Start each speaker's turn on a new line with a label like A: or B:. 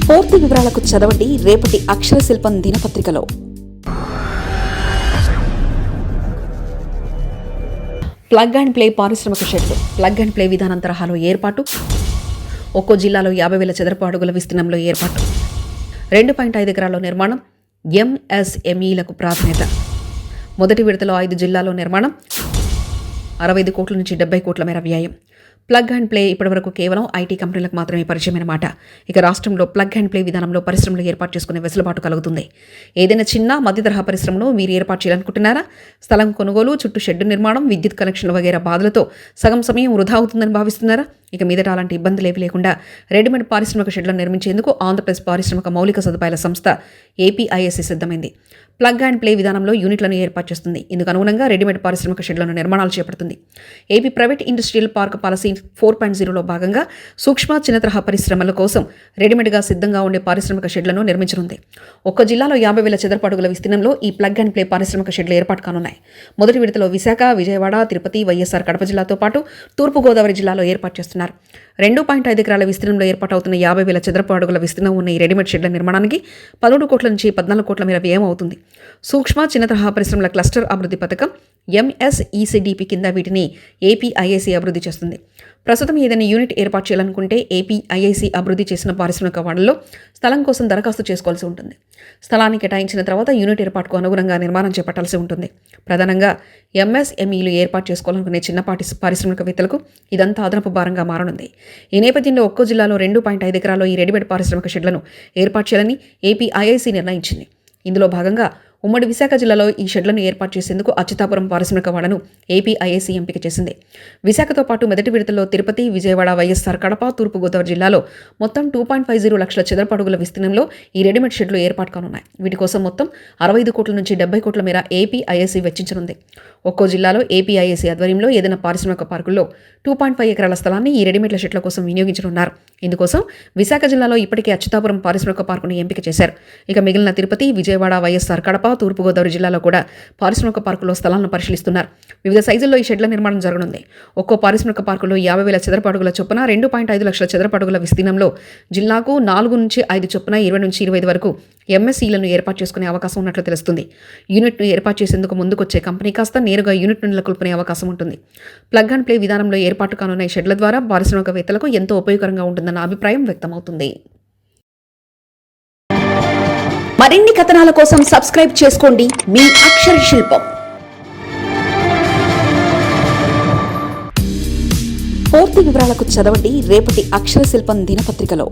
A: పూర్తి వివరాలకు చదవండి రేపటి అక్షర శిల్పం దినపత్రికలో. ప్లగ్ అండ్ ప్లే పారిశ్రామిక షెడ్లు ప్లగ్ అండ్ ప్లే విధానం తరహాలో ఏర్పాటు. ఒక్కో జిల్లాలో 50,000 చదరపు అడుగుల విస్తీర్ణంలో ఏర్పాటు. 2.5 ఎకరాల్లో నిర్మాణం. ఎంఎస్ఎంఈలకు ప్రాధాన్యత. మొదటి విడతలో 5 జిల్లాల్లో నిర్మాణం. 65 కోట్ల నుంచి 70 కోట్ల మేర వ్యయం. ప్లగ్ అండ్ ప్లే ఇప్పటివరకు కేవలం ఐటీ కంపెనీలకు మాత్రమే పరిచయమైన మాట. ఇక రాష్ట్రంలో ప్లగ్ అండ్ ప్లే విధానంలో పరిశ్రమలు ఏర్పాటు చేసుకునే వెసులుబాటు కలుగుతుంది. ఏదైనా చిన్న మధ్య తరహా పరిశ్రమను మీరు ఏర్పాటు చేయాలనుకుంటున్నారా? స్థలం కొనుగోలు, చుట్టూ షెడ్డు నిర్మాణం, విద్యుత్ కనెక్షన్లు వగైరా బాధలతో సగం సమయం వృధా అవుతుందని భావిస్తున్నారా? ఇక మీదట అలాంటి ఇబ్బందులేవి లేకుండా రెడీమేడ్ పారిశ్రామిక షెడ్లను నిర్మించేందుకు ఆంధ్రప్రదేశ్ పారిశ్రామిక మౌలిక సదుపాయాల సంస్థ ఏపీఐఎస్సీ సిద్ధమైంది. ప్లగ్ అండ్ ప్లే విధానంలో యూనిట్లను ఏర్పాటు చేస్తుంది. ఇందుకు అనుగుణంగా రెడీమేడ్ పారిశ్రామిక షెడ్లను నిర్మాణాలు చేపడుతుంది. AP private industrial park policy 4.0లో భాగంగా సూక్ష్మ చిన్న తరహా పరిశ్రమల కోసం రెడీమేడ్గా సిద్ధంగా ఉండే పారిశ్రామిక షెడ్లను నిర్మించనుంది. ఒక్క జిల్లాలో 50,000 చదరపు అడుగుల విస్తీర్ణంలో ఈ ప్లగ్ అండ్ ప్లే పారిశ్రామిక షెడ్లు ఏర్పాటు కానున్నాయి. మొదటి విడతలో విశాఖ, విజయవాడ, తిరుపతి, వైఎస్ఆర్ కడప జిల్లాతో పాటు తూర్పుగోదావరి జిల్లాలో ఏర్పాటు చేస్తున్నారు. 2.5 ఎకరాల విస్తీర్ణంలో ఏర్పాటవుతున్న 50,000 చదరపు అడుగుల విస్తీర్ణం ఉన్న ఈ రెడీమేడ్ షెడ్ల నిర్మాణానికి 13 కోట్ల నుంచి 14 కోట్ల మేర వ్యయం అవుతుంది. సూక్ష్మ చిన్న తరహా పరిశ్రమల క్లస్టర్ అభివృద్ధి పథకం ఎంఎస్ఈసిడిపి కింద వీటిని ఏపీఐఐసి అభివృద్ధి చేస్తుంది. ప్రస్తుతం ఏదైనా యూనిట్ ఏర్పాటు చేయాలనుకుంటే ఏపీఐఐసి అభివృద్ధి చేసిన పారిశ్రామిక వాడల్లో స్థలం కోసం దరఖాస్తు చేసుకోవాల్సి ఉంటుంది. స్థలాన్ని కేటాయించిన తర్వాత యూనిట్ ఏర్పాటుకు అనుగుణంగా నిర్మాణం చేపట్టాల్సి ఉంటుంది. ప్రధానంగా ఎంఎస్ఎంఈలు ఏర్పాటు చేసుకోవాలనుకునే చిన్నపాటి పారిశ్రామికవేత్తలకు ఇదంతా అదనపు భారంగా మారనుంది. ఈ నేపథ్యంలో ఒక్కో జిల్లాలో 2.5 ఎకరాల్లో ఈ రెడీమేడ్ పారిశ్రామిక షెడ్లను ఏర్పాటు చేయాలని ఏపీఐఐసి నిర్ణయించింది. ఇందులో భాగంగా ఉమ్మడి విశాఖ జిల్లాలో ఈ షెడ్లను ఏర్పాటు చేసేందుకు అచ్యుతాపురం పారిశ్రామిక వాడను ఏపీఐఐసి ఎంపిక చేసింది. విశాఖతో పాటు మొదటి విడతలో తిరుపతి, విజయవాడ, వైఎస్ఆర్ కడప, తూర్పుగోదావరి జిల్లాలో మొత్తం 2.50 లక్షల చదరపు అడుగుల విస్తీర్ణంలో ఈ రెడీమేడ్ షెడ్లు ఏర్పాటు కానున్నాయి. వీటి కోసం మొత్తం 65 కోట్ల నుంచి 70 కోట్ల మేర ఏపీఐఐసి వెచ్చించనుంది. ఒక్కో జిల్లాలో ఏపీఐఐసి ఆధ్వర్యంలో ఏదైనా పారిశ్రామిక పార్కుల్లో 2.5 ఎకరాల స్థలాన్ని ఈ రెడీమేడ్ల షెడ్ల కోసం వినియోగించనున్నారు. ఇందుకోసం విశాఖ జిల్లాలో ఇప్పటికే అచ్యుతాపురం పారిశ్రామిక పార్కును ఎంపిక చేశారు. ఇక మిగిలిన తిరుపతి, విజయవాడ, వైఎస్ఆర్ కడప, తూర్పుగోదావరి జిల్లాలో కూడా పారిశ్రామిక పార్కులో స్థలాలను పరిశీలిస్తున్నారు. వివిధ సైజుల్లో ఈ షెడ్ల నిర్మాణం జరగనుంది. ఒక్కో పారిశ్రామిక పార్కులో 50,000 చదరపు అడుగుల చొప్పున 2.5 లక్షల చదరపు అడుగుల విస్తీర్ణంలో జిల్లాకు 4 నుంచి 5 చొప్పున 20 నుంచి 25 వరకు ఎంఎస్ఈలను ఏర్పాటు చేసుకునే అవకాశం ఉన్నట్లు తెలుస్తుంది. యూనిట్ను ఏర్పాటు చేసేందుకు ముందుకొచ్చే కంపెనీ కాస్త నేరుగా యూనిట్ను నెలకొల్పునే అవకాశం ఉంటుంది. ప్లగ్ అండ్ ప్లే విధానంలో ఏర్పాటు కానున్న ఈ షెడ్ల ద్వారా పారిశ్రామికవేత్తలకు ఎంతో ఉపయోగకరంగా ఉంటుందన్న అభిప్రాయం వ్యక్తమవుతుంది. మరిన్ని కథనాల కోసం సబ్స్క్రైబ్ చేసుకోండి మీ అక్షర శిల్పం. పూర్తి వివరాలకు చదవండి రేపటి అక్షర శిల్పం దినపత్రికలో.